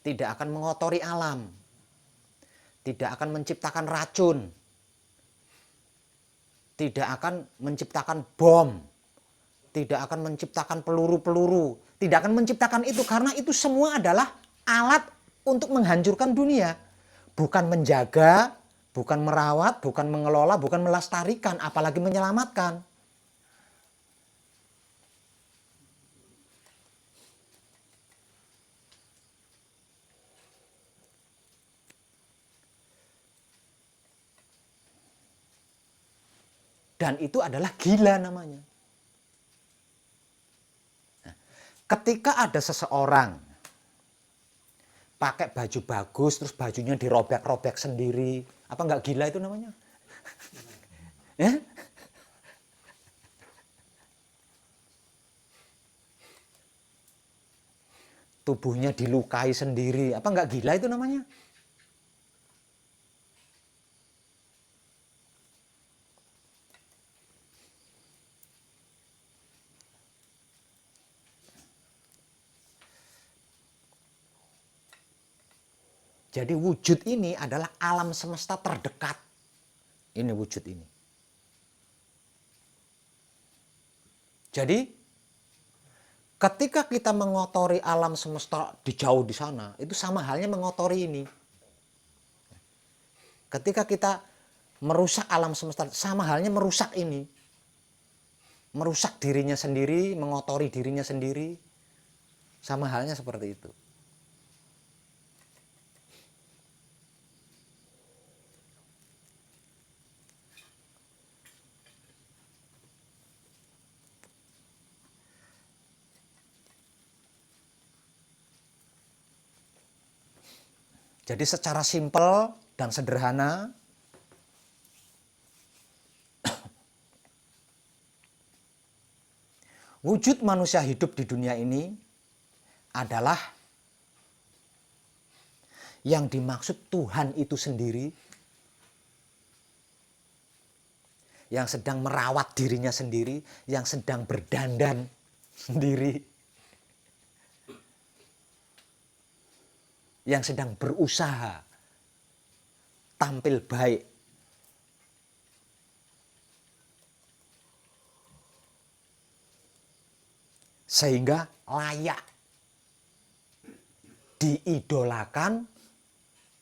tidak akan mengotori alam, tidak akan menciptakan racun, tidak akan menciptakan bom, tidak akan menciptakan peluru-peluru, tidak akan menciptakan itu karena itu semua adalah alat untuk menghancurkan dunia. Bukan menjaga, bukan merawat, bukan mengelola, bukan melestarikan, apalagi menyelamatkan. Dan itu adalah gila namanya. Nah, ketika ada seseorang pakai baju bagus, terus bajunya dirobek-robek sendiri, apa nggak gila itu namanya? Ya? Tubuhnya dilukai sendiri, apa nggak gila itu namanya? Jadi wujud ini adalah alam semesta terdekat. Ini wujud ini. Jadi ketika kita mengotori alam semesta di jauh di sana, itu sama halnya mengotori ini. Ketika kita merusak alam semesta, sama halnya merusak ini. Merusak dirinya sendiri, mengotori dirinya sendiri. Sama halnya seperti itu. Jadi secara simpel dan sederhana, wujud manusia hidup di dunia ini adalah yang dimaksud Tuhan itu sendiri, yang sedang merawat dirinya sendiri, yang sedang berdandan sendiri, yang sedang berusaha tampil baik. Sehingga layak diidolakan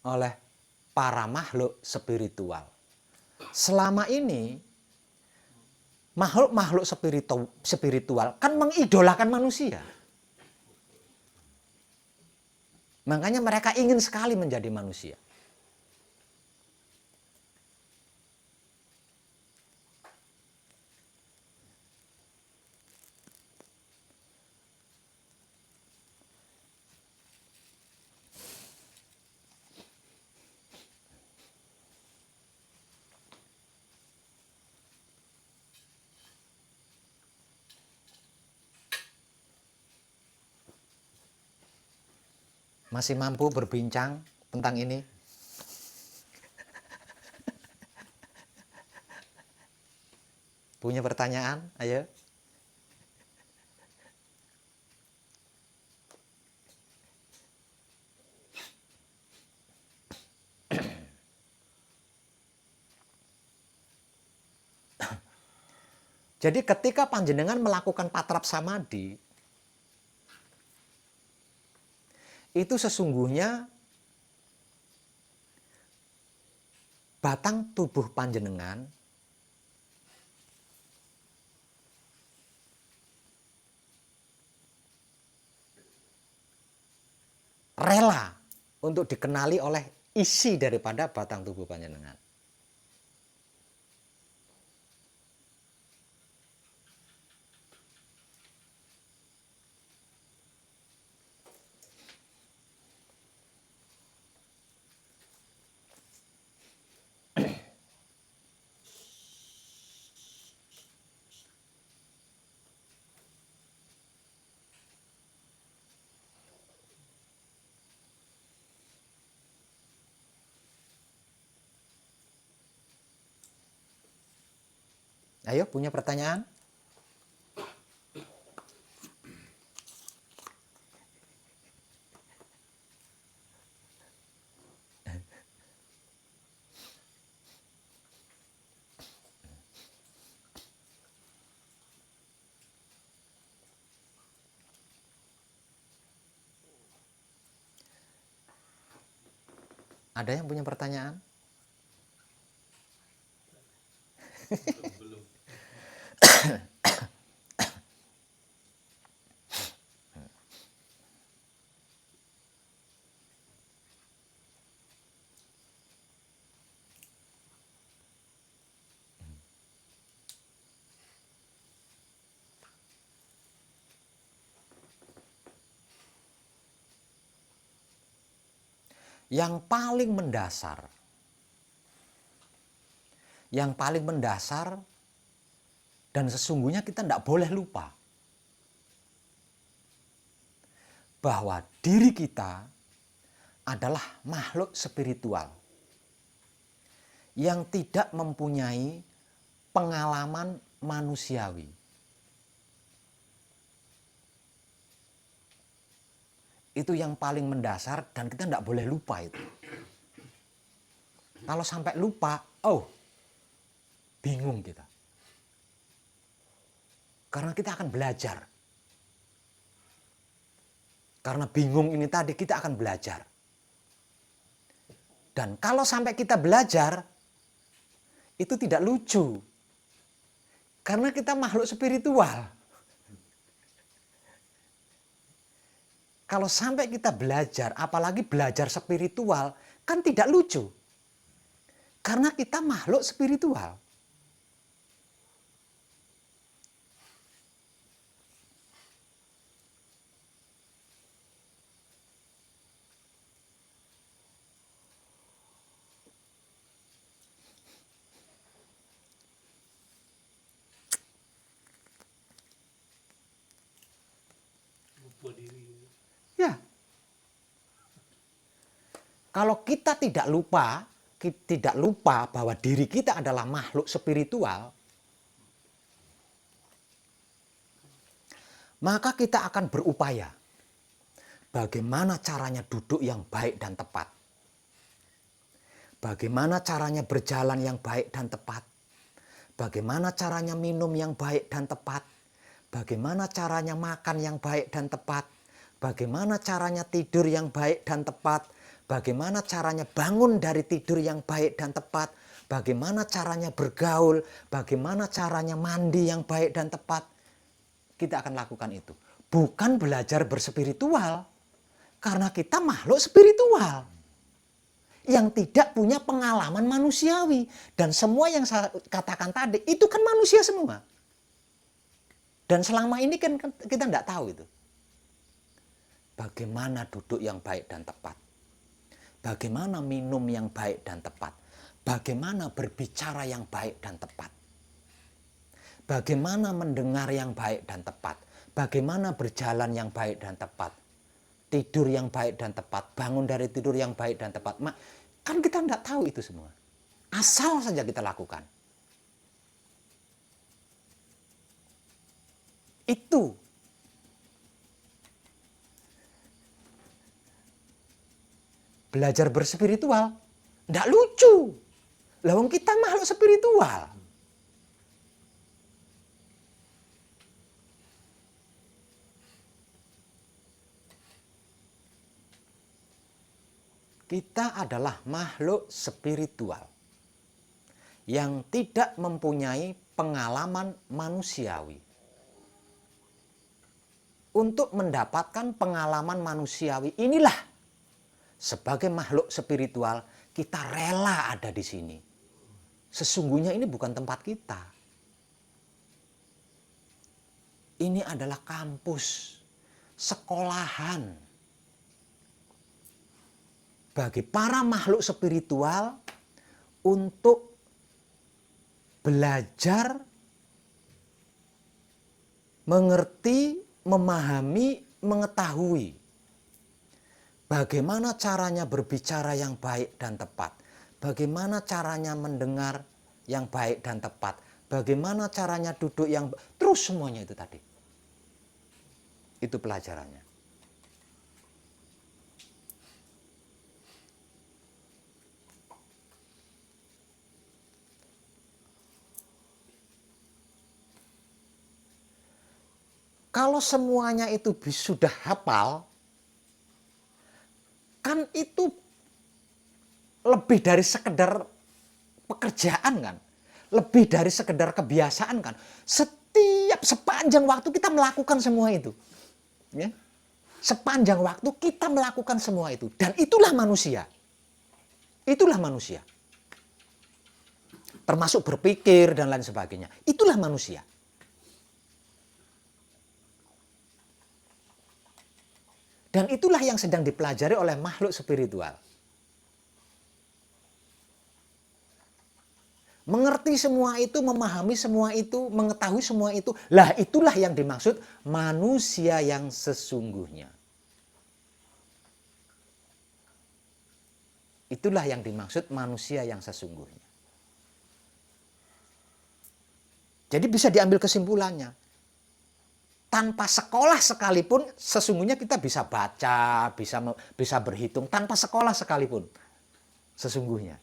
oleh para makhluk spiritual. Selama ini makhluk-makhluk spiritual kan mengidolakan manusia. Makanya mereka ingin sekali menjadi manusia. Masih mampu berbincang tentang ini? Punya pertanyaan? Ayo. Jadi ketika panjenengan melakukan patrap samadhi, itu sesungguhnya batang tubuh panjenengan rela untuk dikenali oleh isi daripada batang tubuh panjenengan. Ayo, punya pertanyaan? Ada yang punya pertanyaan? Belum. Yang paling mendasar dan sesungguhnya kita tidak boleh lupa bahwa diri kita adalah makhluk spiritual yang tidak mempunyai pengalaman manusiawi. Itu yang paling mendasar dan kita tidak boleh lupa itu. Kalau sampai lupa, bingung kita. Karena kita akan belajar. Karena bingung ini tadi kita akan belajar. Dan kalau sampai kita belajar, itu tidak lucu. Karena kita makhluk spiritual. Kalau sampai kita belajar, apalagi belajar spiritual, kan tidak lucu. Karena kita makhluk spiritual. lupa diri. Ya. Kalau kita tidak lupa bahwa diri kita adalah makhluk spiritual, maka kita akan berupaya bagaimana caranya duduk yang baik dan tepat. Bagaimana caranya berjalan yang baik dan tepat. Bagaimana caranya minum yang baik dan tepat. Bagaimana caranya makan yang baik dan tepat. Bagaimana caranya tidur yang baik dan tepat. Bagaimana caranya bangun dari tidur yang baik dan tepat. Bagaimana caranya bergaul. Bagaimana caranya mandi yang baik dan tepat. Kita akan lakukan itu. Bukan belajar berspiritual. Karena kita makhluk spiritual. Yang tidak punya pengalaman manusiawi. Dan semua yang saya katakan tadi, itu kan manusia semua. Dan selama ini kan kita tidak tahu itu. Bagaimana duduk yang baik dan tepat. Bagaimana minum yang baik dan tepat. Bagaimana berbicara yang baik dan tepat. Bagaimana mendengar yang baik dan tepat. Bagaimana berjalan yang baik dan tepat. Tidur yang baik dan tepat. Bangun dari tidur yang baik dan tepat. Kan kita tidak tahu itu semua. Asal saja kita lakukan. Itu. Belajar berspiritual. Tidak lucu. Lawang kita makhluk spiritual. Kita adalah makhluk spiritual yang tidak mempunyai pengalaman manusiawi. Untuk mendapatkan pengalaman manusiawi inilah, sebagai makhluk spiritual, kita rela ada di sini. Sesungguhnya ini bukan tempat kita. Ini adalah kampus, sekolahan. Bagi para makhluk spiritual untuk belajar, mengerti, memahami, mengetahui bagaimana caranya berbicara yang baik dan tepat, bagaimana caranya mendengar yang baik dan tepat, bagaimana caranya duduk yang terus semuanya itu tadi. Itu pelajarannya. Kalau semuanya itu sudah hafal, kan itu lebih dari sekedar pekerjaan kan. Lebih dari sekedar kebiasaan kan. Sepanjang waktu kita melakukan semua itu. Ya. Sepanjang waktu kita melakukan semua itu. Dan itulah manusia. Itulah manusia. Termasuk berpikir dan lain sebagainya. Itulah manusia. Dan itulah yang sedang dipelajari oleh makhluk spiritual. Mengerti semua itu, memahami semua itu, mengetahui semua itu. Lah itulah yang dimaksud manusia yang sesungguhnya. Itulah yang dimaksud manusia yang sesungguhnya. Jadi bisa diambil kesimpulannya. Tanpa sekolah sekalipun, sesungguhnya kita bisa baca, bisa berhitung. Tanpa sekolah sekalipun, sesungguhnya.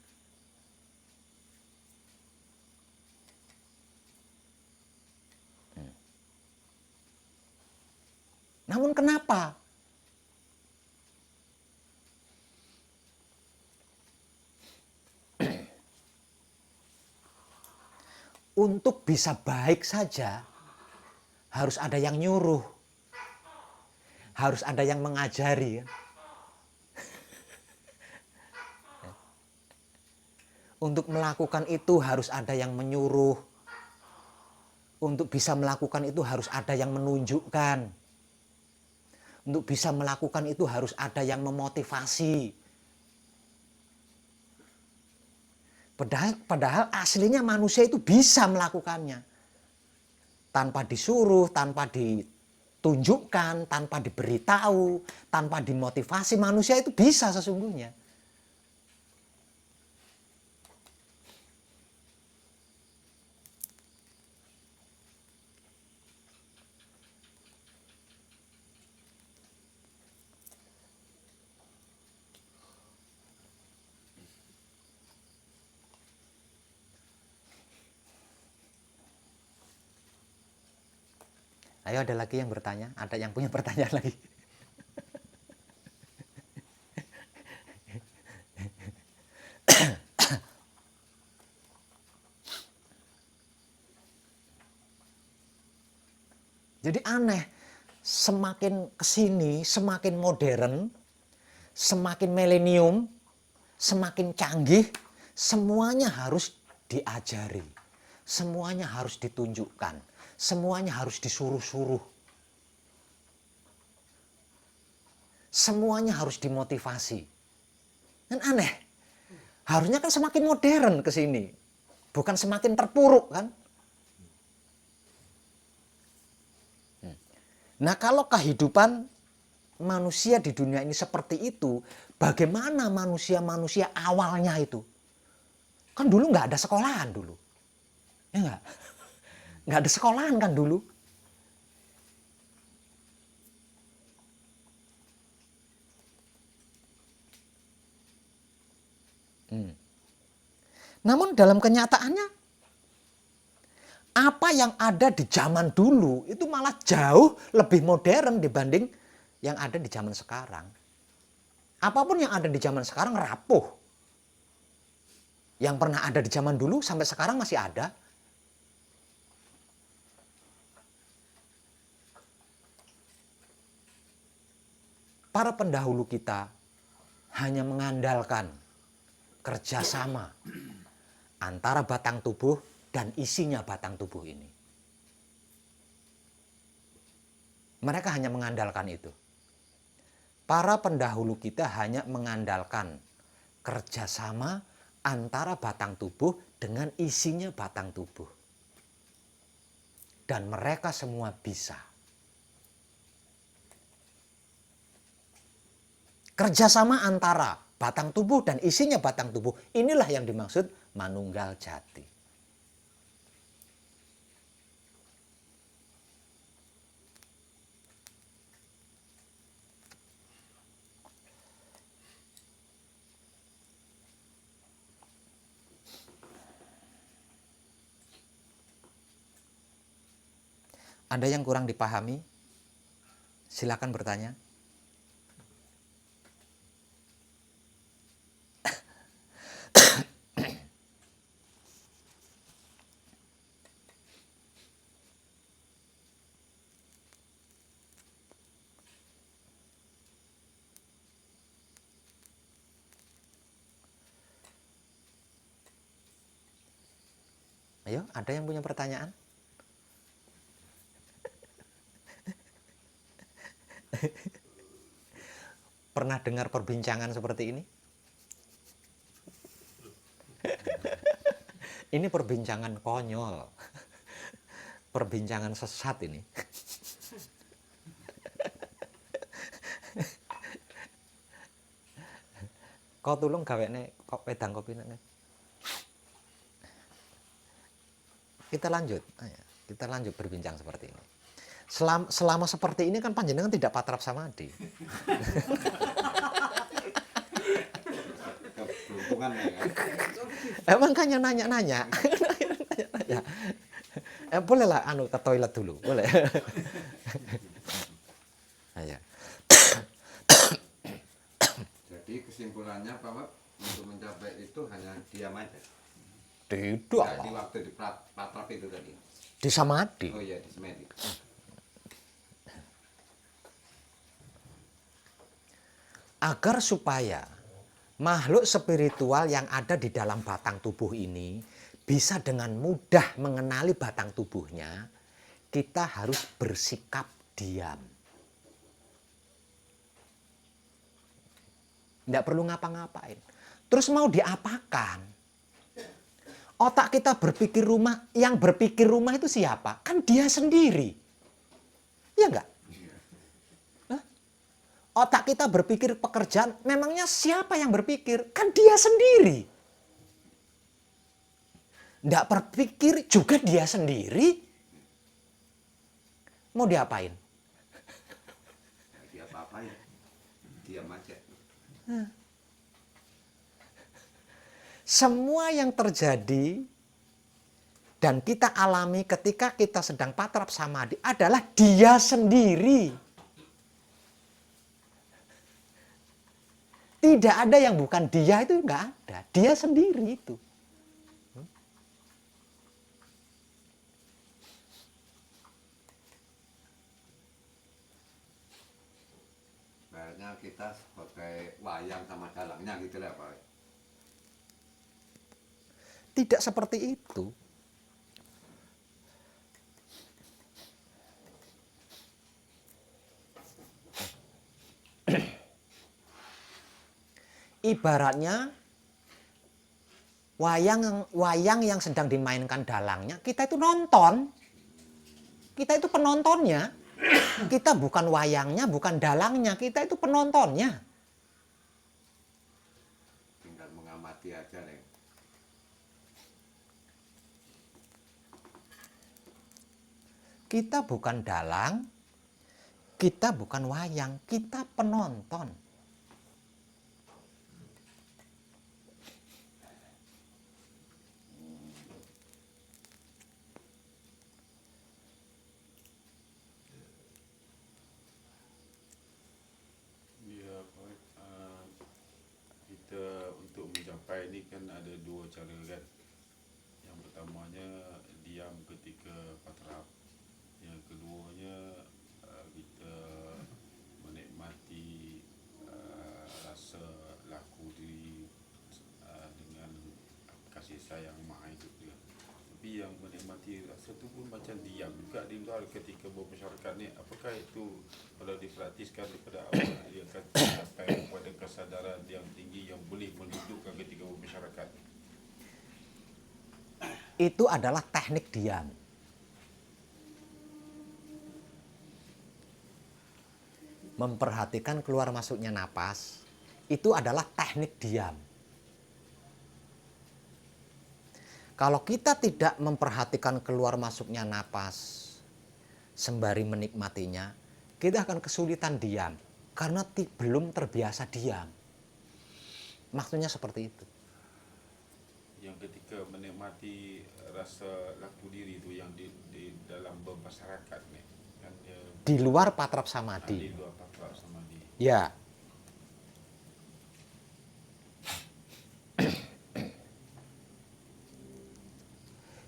Namun kenapa? Untuk bisa baik saja, harus ada yang nyuruh. Harus ada yang mengajari. Untuk melakukan itu harus ada yang menyuruh. Untuk bisa melakukan itu harus ada yang menunjukkan. Untuk bisa melakukan itu harus ada yang memotivasi. Padahal aslinya manusia itu bisa melakukannya. Tanpa disuruh, tanpa ditunjukkan, tanpa diberitahu, tanpa dimotivasi, manusia itu bisa sesungguhnya. Ayo, ada lagi yang bertanya? Ada yang punya pertanyaan lagi? Jadi aneh, semakin kesini, semakin modern, semakin milenium, semakin canggih, semuanya harus diajari, semuanya harus ditunjukkan, semuanya harus disuruh-suruh, semuanya harus dimotivasi. Kan aneh, harusnya kan semakin modern kesini, bukan semakin terpuruk kan? Nah, kalau kehidupan manusia di dunia ini seperti itu, bagaimana manusia-manusia awalnya itu? Kan dulu nggak ada sekolahan dulu. Ya nggak? Nggak ada sekolahan kan dulu. Namun dalam kenyataannya, apa yang ada di zaman dulu itu malah jauh lebih modern dibanding yang ada di zaman sekarang. Apapun yang ada di zaman sekarang rapuh. Yang pernah ada di zaman dulu sampai sekarang masih ada. Para pendahulu kita hanya mengandalkan kerjasama antara batang tubuh dan isinya batang tubuh ini. Mereka hanya mengandalkan itu. Para pendahulu kita hanya mengandalkan kerjasama antara batang tubuh dengan isinya batang tubuh. Dan mereka semua bisa. Kerjasama antara batang tubuh dan isinya batang tubuh, inilah yang dimaksud manunggal jati. Ada yang kurang dipahami? Silakan bertanya. Ayo, ada yang punya pertanyaan? Pernah dengar perbincangan seperti ini? Ini perbincangan konyol. Perbincangan sesat ini. Kau tulung gawene kok wedang kopi nek. Kita lanjut. Kita lanjut berbincang seperti ini. Selama seperti ini kan panjenengan tidak patrap samadhi. Emang kan nanya-nanya. Bolehlah ke toilet dulu, boleh. Ayo. Jadi kesimpulannya bahwa untuk mencapai itu hanya diam aja. Tidak. Jadi waktu di patrap itu tadi. Di samadhi. Oh iya, di samadhi. Agar supaya makhluk spiritual yang ada di dalam batang tubuh ini bisa dengan mudah mengenali batang tubuhnya, kita harus bersikap diam. Tidak perlu ngapa-ngapain. Terus mau diapakan? Otak kita berpikir rumah, yang berpikir rumah itu siapa? Kan dia sendiri. Iya enggak? otak kita berpikir pekerjaan, memangnya siapa yang berpikir? Kan dia sendiri. Nggak berpikir juga dia sendiri. Mau diapain? Dia apa-apa ya, diam aja. Semua yang terjadi dan kita alami ketika kita sedang patrap samadhi adalah dia sendiri. Tidak ada yang bukan dia, itu nggak ada. Dia sendiri itu. Kayaknya kita sebagai wayang sama dalangnya gitu lah Pak. Tidak seperti itu. Ibaratnya wayang yang sedang dimainkan dalangnya, kita itu nonton. Kita itu penontonnya. Kita bukan wayangnya, bukan dalangnya, kita itu penontonnya. Tinggal mengamati aja nih. Kita bukan dalang, kita bukan wayang, kita penonton. Ya, kita untuk mencapai ini kan ada dua cara kan. Yang pertamanya diam ketika patrap. Yang keduanya kita menikmati rasa laku diri dengan kasih sayang Maha Hidup dia. Tapi yang menikmati rasa tu pun macam diam juga di luar ketika bermasyarakat ni. Apakah itu kalau dipraktiskan daripada awal dia akan sampai kepada kesadaran yang tinggi yang boleh mendudukkan ketika bermasyarakat? Itu adalah teknik diam. Memperhatikan keluar masuknya napas, itu adalah teknik diam. Kalau kita tidak memperhatikan keluar masuknya napas, sembari menikmatinya, kita akan kesulitan diam. Karena belum terbiasa diam. Maksudnya seperti itu. Yang ketika menikmati rasa laku diri itu yang di dalam bermasyarakat ni kan dia Di luar patrap di samadhi. luar patrap sama dia. Ya.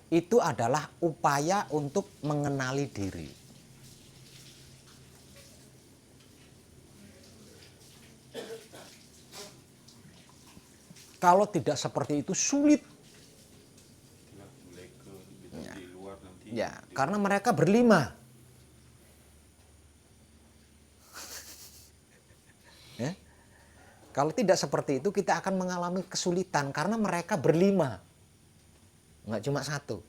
Itu adalah upaya untuk mengenali diri. Kalau tidak seperti itu sulit. Itulah mereka di luar nanti Ya, karena mereka berlima. Ya. Kalau tidak seperti itu kita akan mengalami kesulitan karena mereka berlima. Enggak cuma satu.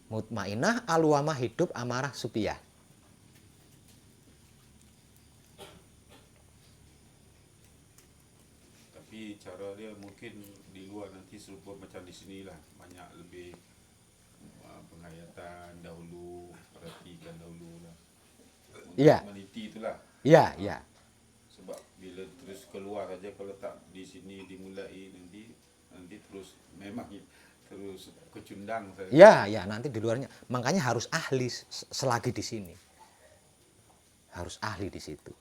Mutmainah, alwamah, hidup, amarah, supiyah. tapi cara dia mungkin di luar nanti serupa macam di sinilah, banyak lebih penghayatan dahulu, perhatikan dahulu lah untuk Ya. meniti itulah. Ya, ya. Sebab bila terus keluar saja, kalau tak di sini dimulai nanti terus memang terus kecundang saya. Ya, ya, nanti di luarnya. Makanya harus ahli selagi di sini. Harus ahli di situ.